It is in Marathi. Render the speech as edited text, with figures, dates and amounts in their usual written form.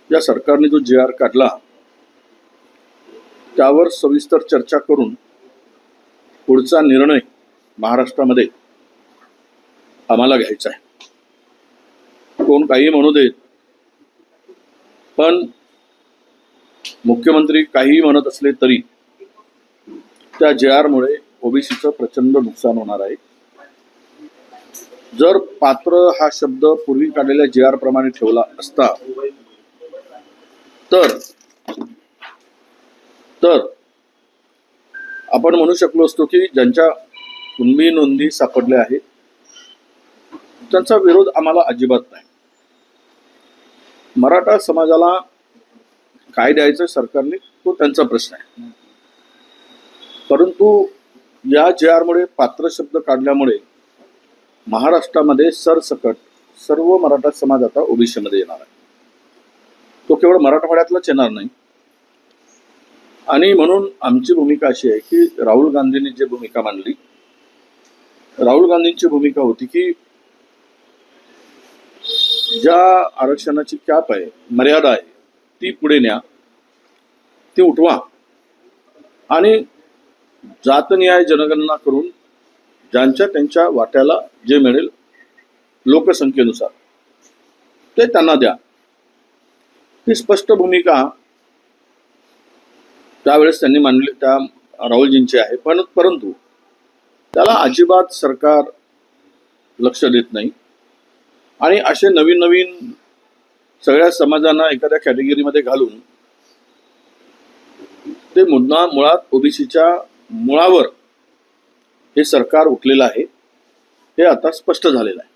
या सरकारने जो JR काढला त्यावर सविस्तर चर्चा करून पुढचा निर्णय महाराष्ट्रामध्ये आम्हाला घ्यायचा आहे। कोण काही म्हणू देत, पण मुख्यमंत्री काही म्हणत असले तरी त्या JR मुळे ओबीसीचं प्रचंड नुकसान होणार आहे। जर पात्र हा शब्द पूर्वी काढलेल्या JR प्रमाणे ठेवला असता तर आपण म्हणू शकलो असतो की ज्यांच्या कुणबी नोंदी सापडल्या आहेत त्यांचा विरोध आम्हाला अजिबात नाही। मराठा समाजाला काय द्यायचं सरकारने तो त्यांचा प्रश्न आहे, परंतु या JR मुळे पात्र शब्द काढल्यामुळे महाराष्ट्रामध्ये सरसकट सर्व मराठा समाज आता ओबीसी मध्ये येणार आहे। तो केवळ मराठवाड्यातलाच येणार नाही। आणि म्हणून आमची भूमिका अशी आहे की राहुल गांधींनी जी भूमिका मांडली, राहुल गांधींची भूमिका होती की ज्या आरक्षणाची कॅप आहे, मर्यादा आहे, ती पुढे न्या, ती उठवा आणि जातनिहाय जनगणना करून ज्यांच्या त्यांच्या वाट्याला जे मिळेल लोकसंख्येनुसार ते त्यांना द्या। ही स्पष्ट भूमिका त्यावेळेस त्यांनी मांडली, त्या राहुलजींची आहे। परंतु त्याला अजिबात सरकार लक्ष देत नाही आणि असे नवीन नवीन सगळ्या समाजांना एखाद्या कॅटेगरीमध्ये घालून ते मुळात ओबीसीच्या मुळावर हे सरकार उठलेलं आहे, हे आता स्पष्ट झालेलं आहे।